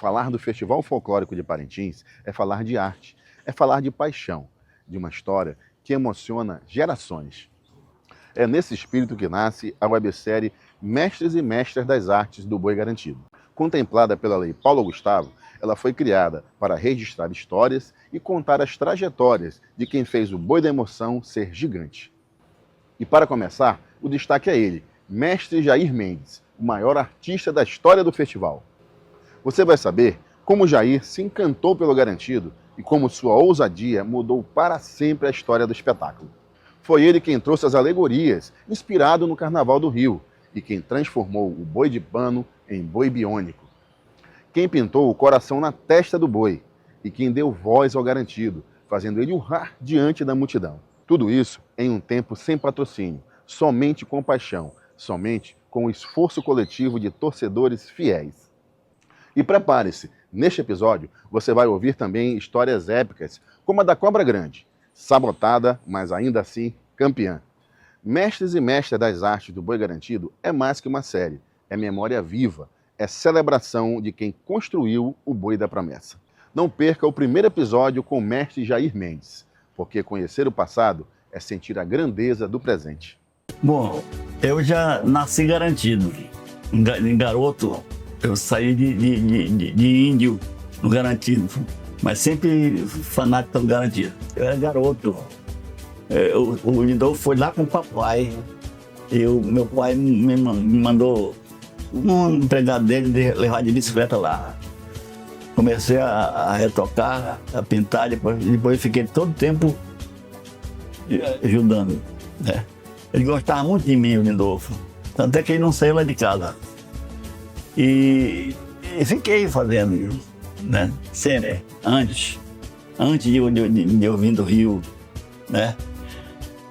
Falar do Festival Folclórico de Parintins é falar de arte, é falar de paixão, de uma história que emociona gerações. É nesse espírito que nasce a websérie Mestres e Mestras das Artes do Boi Garantido. Contemplada pela Lei Paulo Gustavo, ela foi criada para registrar histórias e contar as trajetórias de quem fez o boi da emoção ser gigante. E para começar, o destaque é ele, Mestre Jair Mendes, o maior artista da história do festival. Você vai saber como Jair se encantou pelo Garantido e como sua ousadia mudou para sempre a história do espetáculo. Foi ele quem trouxe as alegorias, inspirado no Carnaval do Rio, e quem transformou o boi de pano em boi biônico. Quem pintou o coração na testa do boi e quem deu voz ao Garantido, fazendo ele urrar diante da multidão. Tudo isso em um tempo sem patrocínio, somente com paixão, somente com o esforço coletivo de torcedores fiéis. E prepare-se, neste episódio você vai ouvir também histórias épicas, como a da Cobra Grande, sabotada, mas ainda assim campeã. Mestres e Mestras das Artes do Boi Garantido é mais que uma série, é memória viva, é celebração de quem construiu o Boi da Promessa. Não perca o primeiro episódio com o mestre Jair Mendes, porque conhecer o passado é sentir a grandeza do presente. Bom, eu já nasci garantido. Em garoto, eu saí de índio no Garantido, mas sempre fanático pelo Garantido. Eu era garoto. O Lindolfo foi lá com o papai. Meu pai me mandou um empregado dele levar de bicicleta lá. Comecei a retocar, a pintar, depois fiquei todo o tempo ajudando, né? Ele gostava muito de mim, o Lindolfo, tanto é que ele não saiu lá de casa. E fiquei fazendo, né? Sempre, antes de eu vir do Rio, né?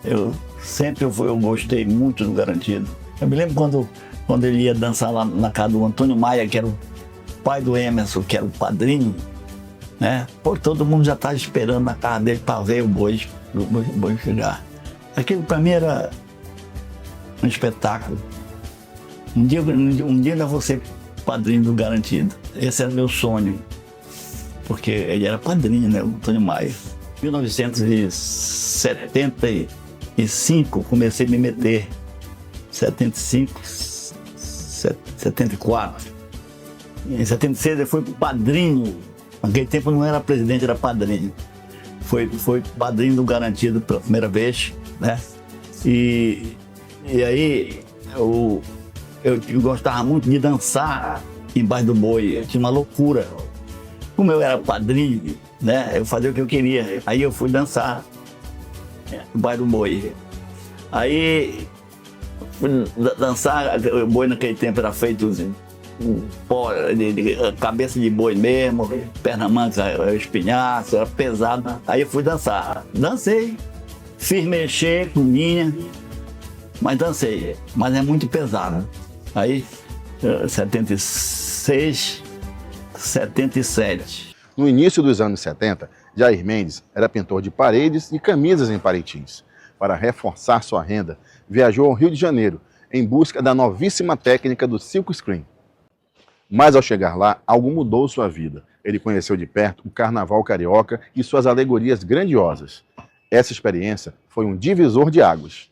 Eu gostei muito do Garantido. Eu me lembro quando ele ia dançar lá na casa do Antônio Maia, que era o pai do Emerson, que era o padrinho, né? Pô, todo mundo já estava esperando na casa dele para ver o boi chegar. Aquilo para mim era um espetáculo. Um dia eu vou ser padrinho do Garantido. Esse era meu sonho, porque ele era padrinho, né? O Antônio Maia. Em 1975 comecei a me meter. 75, 74. Em 76 ele foi padrinho. Naquele tempo não era presidente, era padrinho. Foi padrinho do Garantido pela primeira vez, né? E aí eu gostava muito de dançar embaixo do boi. Eu tinha uma loucura. Como eu era padrinho, né? Eu fazia o que eu queria. Aí eu fui dançar embaixo do boi. Aí fui dançar, o boi naquele tempo era feito cabeça de boi mesmo, perna manca, espinhaço, era pesado. Aí eu fui dançar. Dancei, fiz mexer com minha, mas dancei. Mas é muito pesado. Aí, 76, 77. No início dos anos 70, Jair Mendes era pintor de paredes e camisas em Parintins. Para reforçar sua renda, viajou ao Rio de Janeiro em busca da novíssima técnica do silk screen. Mas ao chegar lá, algo mudou sua vida. Ele conheceu de perto o Carnaval Carioca e suas alegorias grandiosas. Essa experiência foi um divisor de águas.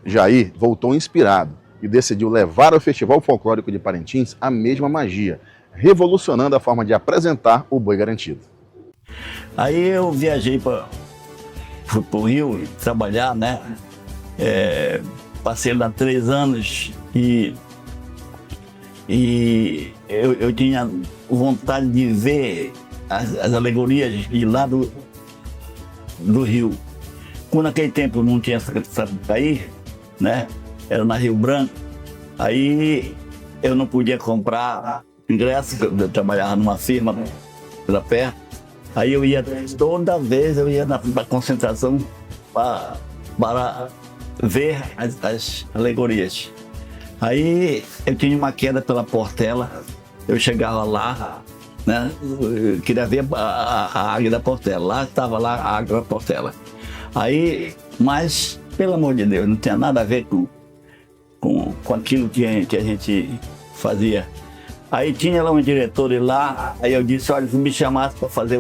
Jair voltou inspirado e decidiu levar ao Festival Folclórico de Parintins a mesma magia, revolucionando a forma de apresentar o Boi Garantido. Aí eu viajei para o Rio trabalhar, né? Passei lá 3 anos e eu tinha vontade de ver as alegorias de lá do Rio. Quando naquele tempo não tinha Sapucaí, né? Era na Rio Branco. Aí eu não podia comprar ingresso, eu trabalhava numa firma lá perto. Aí eu ia, toda vez eu ia na concentração para ver as alegorias. Aí eu tinha uma queda pela Portela, eu chegava lá, né? Eu queria ver a águia da Portela, lá estava lá a águia da Portela. Aí, mas, pelo amor de Deus, não tinha nada a ver com aquilo que a gente fazia. Aí tinha lá um diretor lá, aí eu disse, olha, se me chamasse para fazer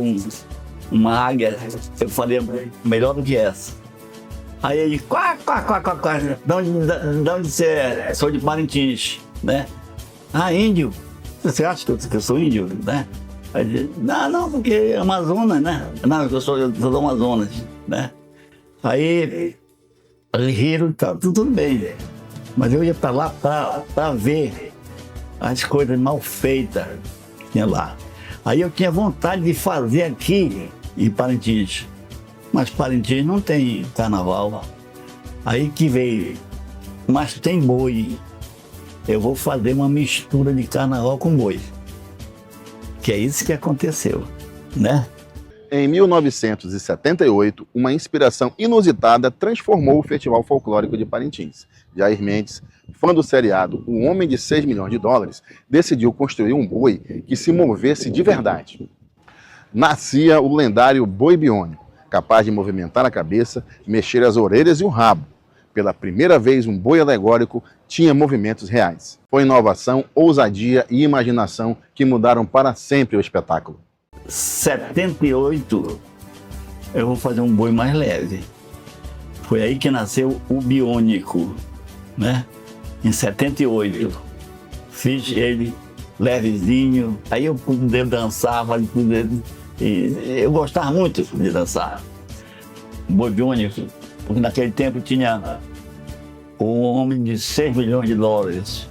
uma águia, eu faria melhor do que essa. Aí ele, quá, de onde você é? Sou de Parintins, né? Ah, índio? Você acha que eu sou índio, né? Aí ele, não, porque é Amazonas, né? Não, eu sou do Amazonas, né? Aí eles riram e tal, tudo bem. Mas eu ia para lá para ver as coisas mal feitas que tinha lá. Aí eu tinha vontade de fazer aqui em Parintins, mas Parintins não tem carnaval. Aí que veio, mas tem boi. Eu vou fazer uma mistura de carnaval com boi. Que é isso que aconteceu, né? Em 1978, uma inspiração inusitada transformou o Festival Folclórico de Parintins. Jair Mendes, fã do seriado O Homem de 6 milhões de dólares, decidiu construir um boi que se movesse de verdade. Nascia o lendário boi biônico, capaz de movimentar a cabeça, mexer as orelhas e o rabo. Pela primeira vez, um boi alegórico tinha movimentos reais. Foi inovação, ousadia e imaginação que mudaram para sempre o espetáculo. 78, eu vou fazer um boi mais leve. Foi aí que nasceu o biônico, né? Em 78. Fiz ele levezinho, aí eu pude dançar, eu gostava muito de dançar. Boi biônico, porque naquele tempo tinha o Homem de 6 milhões de dólares.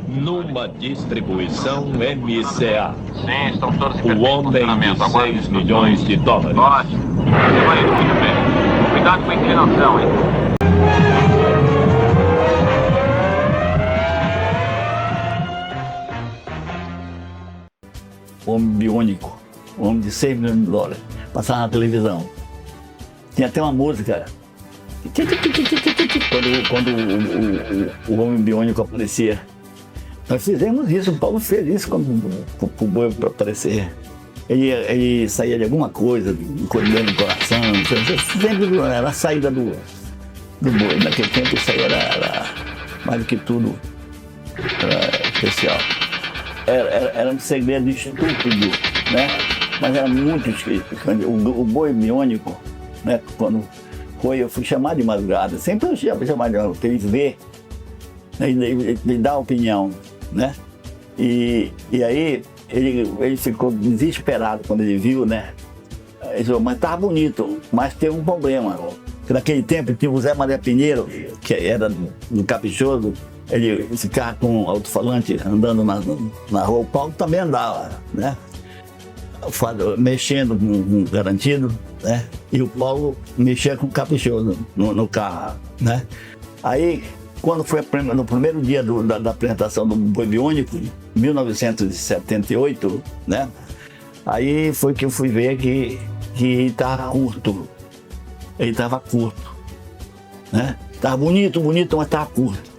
Numa distribuição MCA. Sim, estão todos em O perfeito Homem funcionamento. de 6 milhões de dólares. Ótimo. Você vai indo muito bem. Cuidado com a inclinação, hein? O Homem biônico, o Homem de 6 milhões de dólares, passava na televisão. Tinha até uma música. Quando o Homem biônico aparecia. Nós fizemos isso, o Paulo fez isso para o boi aparecer. Ele saía de alguma coisa, encolhendo o coração, sempre era a saída do boi. Naquele tempo isso aí era mais do que tudo, era especial. Era um segredo estúpido, né? Mas era muito escrito. O boi biônico, né? Quando foi, eu fui chamado de madrugada. Sempre eu fui chamado de madrugada, porque ele vê, né? Ele dá opinião, né? E aí ele ficou desesperado quando ele viu, né? Ele falou, mas tá bonito, mas tem um problema. Porque naquele tempo tinha o Zé Maria Pinheiro, que era do Caprichoso. Ele ficava com alto-falante andando na rua, o Paulo também andava, né? Mexendo com o garantido, né? E o Paulo mexia com o Caprichoso no carro, né? Aí, quando foi no primeiro dia da apresentação do Boi Biônico, 1978, né? Aí foi que eu fui ver que ele estava curto. Ele estava curto, né? Estava bonito, mas estava curto.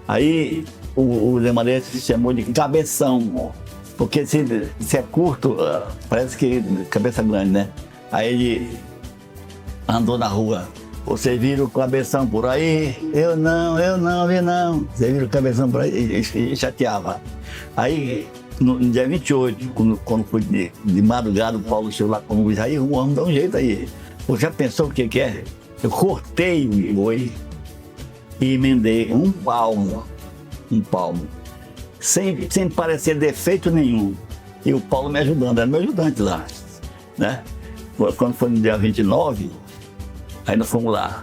Aí o Zé Maria se chamou de cabeção, porque se é curto, parece que cabeça grande, né? Aí ele andou na rua. Vocês viram o cabeção por aí? Eu não vi não. Vocês viram o cabeção por aí? E chateava. Aí, no dia 28, quando foi de madrugada, o Paulo chegou lá comigo e disse, aí o homem dá um jeito aí. Você já pensou o que é? Eu cortei o boi e emendei um palmo, sem parecer defeito nenhum. E o Paulo me ajudando, era meu ajudante lá, né? Quando foi no dia 29, aí nós fomos lá.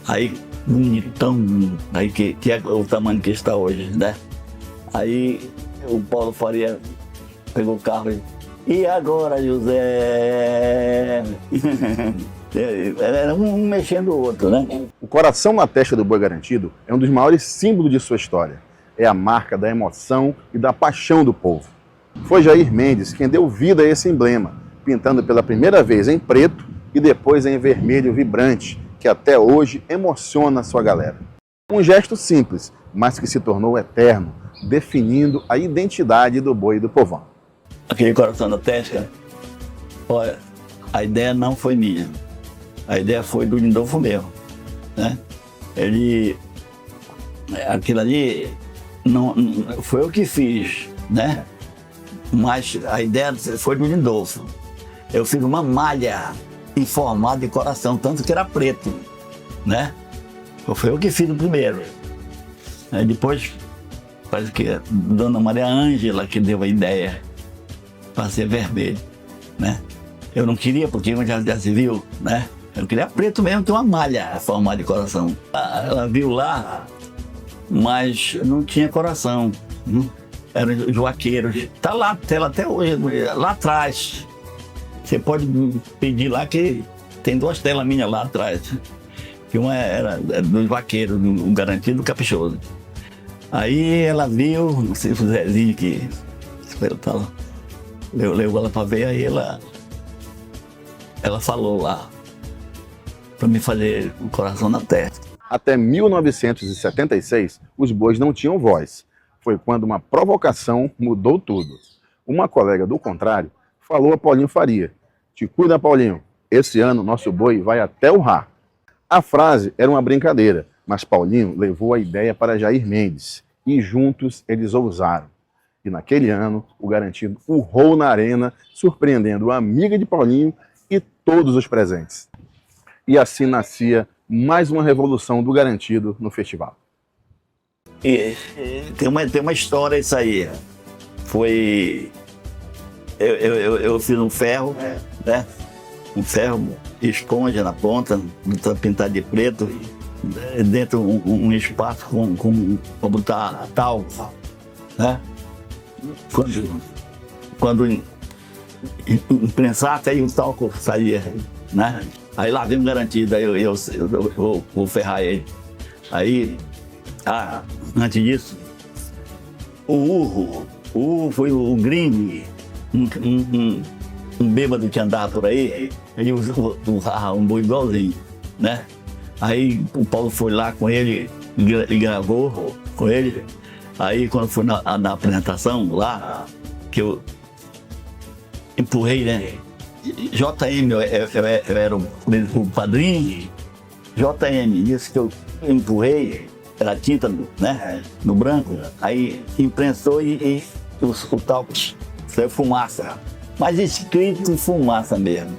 Aí, bonitão, aí que é o tamanho que está hoje, né? Aí o Paulo Faria pegou o carro e agora, José? Era um mexendo o outro, né? O coração na testa do boi garantido é um dos maiores símbolos de sua história. É a marca da emoção e da paixão do povo. Foi Jair Mendes quem deu vida a esse emblema, pintando pela primeira vez em preto e depois em vermelho vibrante, que até hoje emociona a sua galera. Um gesto simples, mas que se tornou eterno, definindo a identidade do boi do povão. Aquele coração na testa, olha, a ideia não foi minha. A ideia foi do Lindolfo mesmo, né? Aquilo ali, foi eu que fiz, né? Mas a ideia foi do Lindolfo. Eu fiz uma malha em formato de coração, tanto que era preto, né? Foi eu que fiz o primeiro. Aí depois, parece que a Dona Maria Ângela que deu a ideia para ser vermelho, né? Eu não queria, porque já se viu, né? Eu queria preto mesmo, tem uma malha em formato de coração. Ela viu lá, mas não tinha coração. Eram os vaqueiros. Tá lá, tela até hoje, lá atrás. Você pode pedir lá que tem 2 telas minhas lá atrás. Que uma era dos vaqueiros, o Garantido e o Caprichoso. Aí ela viu, não sei se o Zezinho que levou ela para ver, aí ela falou lá para me fazer o coração na testa. Até 1976, os bois não tinham voz. Foi quando uma provocação mudou tudo. Uma colega do contrário falou a Paulinho Faria: "Te cuida, Paulinho, esse ano nosso boi vai até o Rá." A frase era uma brincadeira, mas Paulinho levou a ideia para Jair Mendes e juntos eles ousaram. E naquele ano, o Garantido urrou na arena, surpreendendo a amiga de Paulinho e todos os presentes. E assim nascia mais uma revolução do Garantido no festival. E tem uma história isso aí. Foi... Eu fiz um ferro, né? Um ferro, esponja na ponta, pintado de preto, dentro um espaço para botar talco, né? Quando imprensasse, aí o talco saía, né? Aí lá vem o Garantido, aí eu vou ferrar ele. Aí, antes disso, o urro foi o gringo, um bêbado que andava por aí, ele usou um boi igualzinho, né? Aí o Paulo foi lá com ele, e gravou com ele. Aí quando foi na apresentação lá, que eu empurrei, né? JM, eu era o padrinho, JM, isso que eu empurrei, era tinta, né? No branco, aí imprensou e o talco saiu fumaça. Mas escrito fumaça mesmo,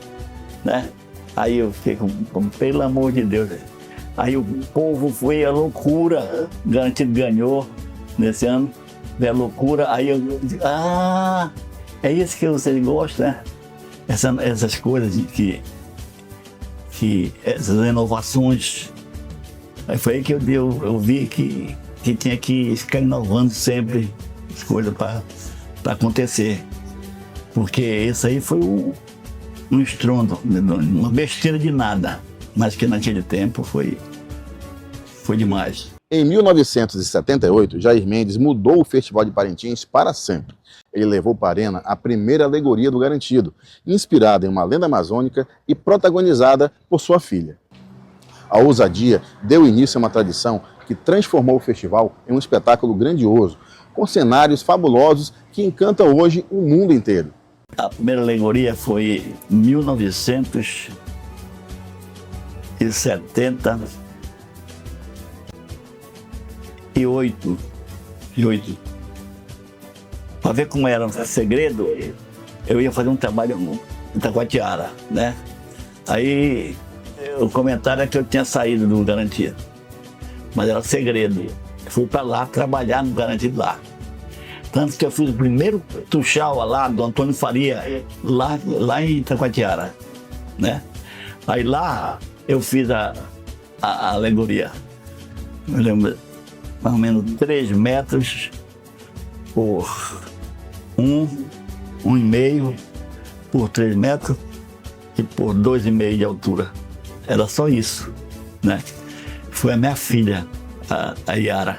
né? Aí eu fiquei como, pelo amor de Deus. Aí o povo foi a loucura, o Garantido ganhou nesse ano, veio a loucura. Aí eu disse, é isso que vocês gostam, né? Essas coisas que essas inovações. Aí foi aí que eu vi que tinha que ficar inovando sempre as coisas para acontecer. Porque isso aí foi um estrondo, uma besteira de nada, mas que naquele tempo foi demais. Em 1978, Jair Mendes mudou o Festival de Parintins para sempre. Ele levou para a arena a primeira alegoria do Garantido, inspirada em uma lenda amazônica e protagonizada por sua filha. A ousadia deu início a uma tradição que transformou o festival em um espetáculo grandioso, com cenários fabulosos que encantam hoje o mundo inteiro. A primeira alegoria foi em 1978. Para ver como era um segredo, eu ia fazer um trabalho em Itacoatiara, né? Aí o comentário é que eu tinha saído do Garantido, mas era segredo. Fui para lá trabalhar no Garantido lá. Tanto que eu fiz o primeiro tuxau lá do Antônio Faria, lá em Itacoatiara, né? Aí lá eu fiz a alegoria. Eu lembro, mais ou menos 3 metros por 1,5 por 3 metros e por 2,5 de altura. Era só isso, né? Foi a minha filha, a Yara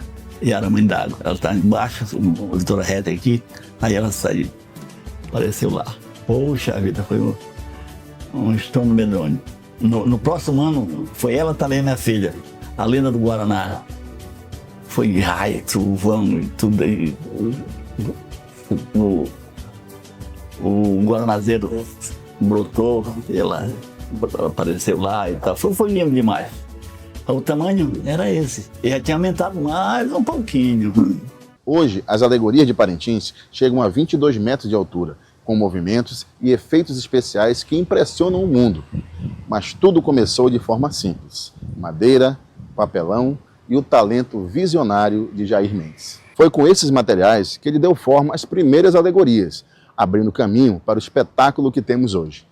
Mãe d'Água. Ela está embaixo, a doutora reta aqui, aí ela saiu, apareceu lá. Poxa vida, foi um estrondo medonho. No próximo ano, foi ela também, minha filha, a lenda do Guaraná. Foi raio, trovão e tudo aí. O guaranazeiro brotou, ela apareceu lá e tal. Foi lindo demais. O tamanho era esse. E já tinha aumentado mais um pouquinho. Hoje, as alegorias de Parintins chegam a 22 metros de altura, com movimentos e efeitos especiais que impressionam o mundo. Mas tudo começou de forma simples: madeira, papelão e o talento visionário de Jair Mendes. Foi com esses materiais que ele deu forma às primeiras alegorias, abrindo caminho para o espetáculo que temos hoje.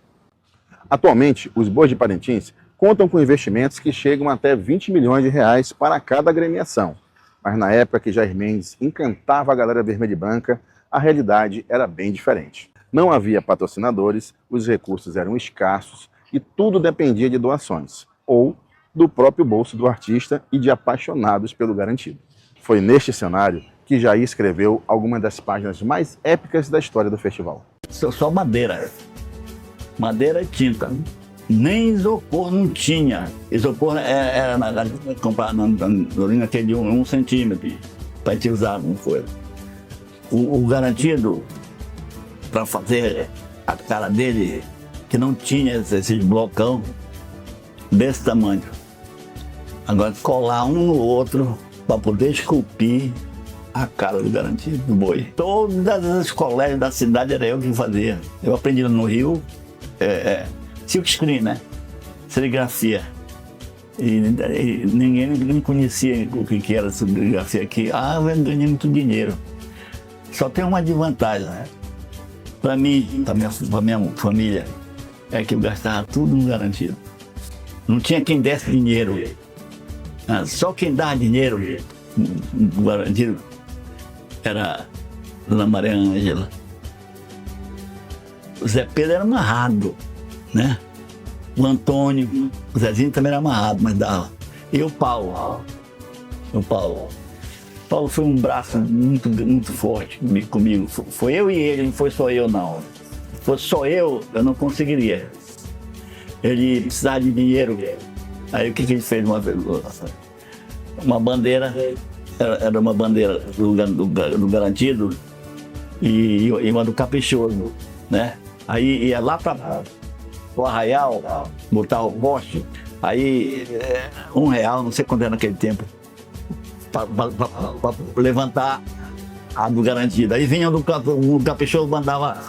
Atualmente, os bois de Parintins contam com investimentos que chegam até 20 milhões de reais para cada agremiação. Mas na época que Jair Mendes encantava a galera vermelha e branca, a realidade era bem diferente. Não havia patrocinadores, os recursos eram escassos e tudo dependia de doações, ou do próprio bolso do artista e de apaixonados pelo garantido. Foi neste cenário que Jair escreveu algumas das páginas mais épicas da história do festival. Só madeira. Madeira e tinta. Nem isopor não tinha. Isopor era comprar naquele de 1 centímetro para gente usar alguma coisa. O garantido, para fazer a cara dele, que não tinha esses blocão desse tamanho. Agora, colar um no outro para poder esculpir a cara do garantido, do boi. Todas as colégios da cidade era eu que fazia. Eu aprendi no Rio, silkscreen, né? Serigrafia. E ninguém conhecia o que era serigrafia aqui. Eu ganhei muito dinheiro. Só tem uma desvantagem, né? Para mim, para minha família, é que eu gastava tudo no garantido. Não tinha quem desse dinheiro. Só quem dava dinheiro no garantido era Dona Maria Ângela. O Zé Pedro era amarrado, né? O Antônio, o Zezinho também era amarrado, mas dava. E o Paulo. O Paulo foi um braço muito forte comigo. Foi eu e ele, não foi só eu, não. Se fosse só eu não conseguiria. Ele precisava de dinheiro. Aí o que ele fez uma vez? Uma bandeira, era uma bandeira do garantido e uma do caprichoso, né? Aí ia lá para o Arraial, botar o poste, aí R$1, não sei quanto era naquele tempo, para levantar a do garantido. Aí vinha do caprichoso, mandava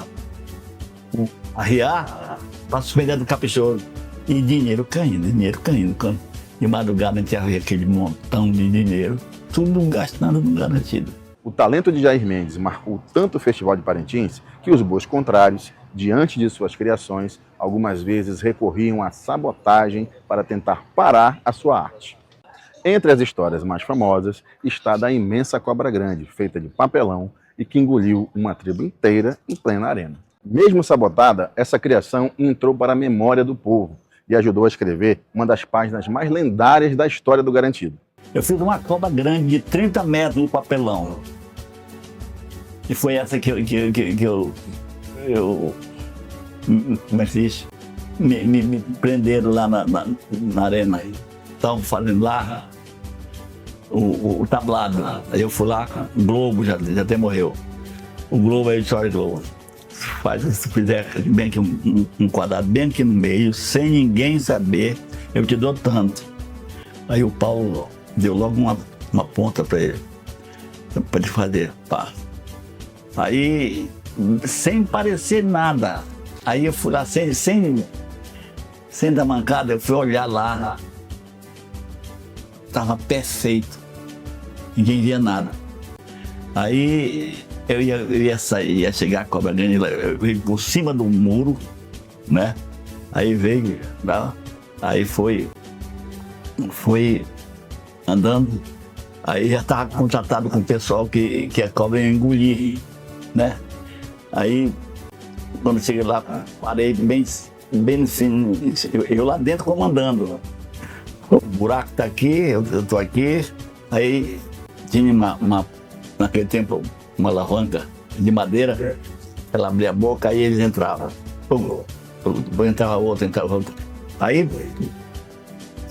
arriar para suspender do caprichoso. E dinheiro caindo. De madrugada a gente havia aquele montão de dinheiro, tudo gastando no garantido. O talento de Jair Mendes marcou tanto o Festival de Parintins que os bois contrários, diante de suas criações, algumas vezes recorriam à sabotagem para tentar parar a sua arte. Entre as histórias mais famosas está da imensa cobra grande, feita de papelão e que engoliu uma tribo inteira em plena arena. Mesmo sabotada, essa criação entrou para a memória do povo e ajudou a escrever uma das páginas mais lendárias da história do garantido. Eu fiz uma cobra grande de 30 metros no papelão. E foi essa que eu como é que se diz? Me prenderam lá na arena. Estavam fazendo lá o tablado. Aí eu fui lá, o Globo já até morreu. O Globo é a história do Globo. Se fizer bem aqui um quadrado bem aqui no meio, sem ninguém saber, eu te dou tanto. Aí o Paulo deu logo uma ponta para ele fazer. Pá. Aí, sem parecer nada, aí eu fui lá, sem dar mancada, eu fui olhar lá. Tava perfeito, ninguém via nada. Aí eu ia sair, ia chegar a cobra grande, eu veio por cima do muro, né? Aí veio, aí foi andando, aí já estava contratado com o pessoal que a cobra ia engolir, né? Aí, quando cheguei lá, parei bem assim, eu lá dentro comandando. O buraco tá aqui, eu tô aqui. Aí tinha naquele tempo, uma alavanca de madeira, ela abria a boca, aí eles entravam. Entrava outro. Aí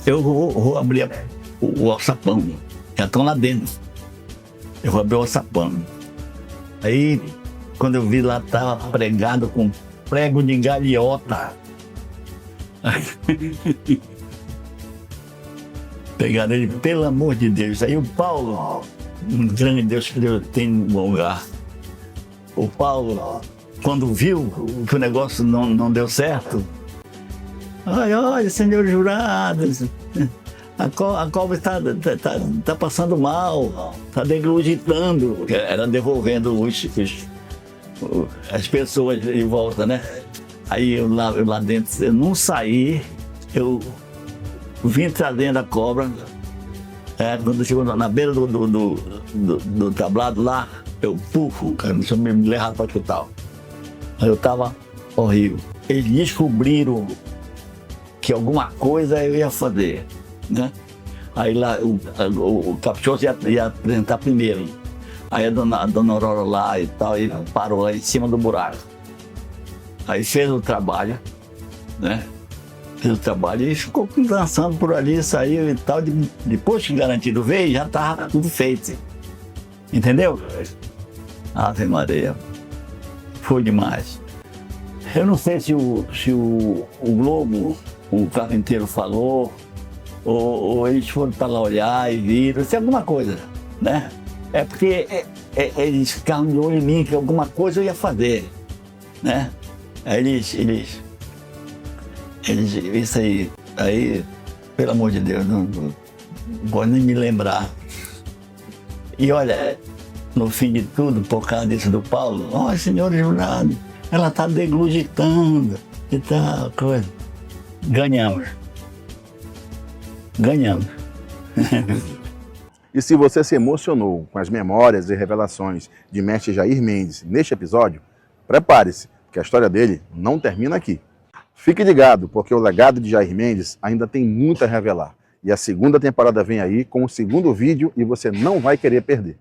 eu vou abrir o alçapão, já estão lá dentro. Eu vou abrir o alçapão. Aí, quando eu vi lá, estava pregado com prego de galiota. Pegaram ele, pelo amor de Deus. Aí o Paulo um grande Deus que Deus tem um bom lugar. O Paulo, quando viu que o negócio não deu certo, olha, senhor jurado, a cobra está passando mal, está degluitando. Era devolvendo as pessoas de volta, né? Aí eu lá dentro, eu não saí, eu vim trazendo a cobra. Quando chegou na beira do tablado lá, eu pufo, cara, deixa eu me levar para o hospital. Aí eu tava horrível. Eles descobriram que alguma coisa eu ia fazer, né? Aí lá o caprichoso ia apresentar primeiro. Aí a dona Aurora lá e tal, e parou lá em cima do buraco. Aí fez o trabalho, né? Fez o trabalho e ficou dançando por ali, saiu e tal. Depois que o garantido veio, já estava tudo feito. Entendeu? Ave Maria. Foi demais. Eu não sei se o Globo, o carpinteiro falou, ou eles foram para lá olhar e viram, se alguma coisa, né? É porque eles ficaram de olho em mim, que alguma coisa eu ia fazer, né? Aí isso aí, pelo amor de Deus, não vou nem me lembrar. E olha, no fim de tudo, por causa disso do Paulo, olha, senhor jurado, ela está deglutitando e tal, coisa. Ganhamos. E se você se emocionou com as memórias e revelações de mestre Jair Mendes neste episódio, prepare-se, que a história dele não termina aqui. Fique ligado, porque o legado de Jair Mendes ainda tem muito a revelar. E a segunda temporada vem aí com o segundo vídeo e você não vai querer perder.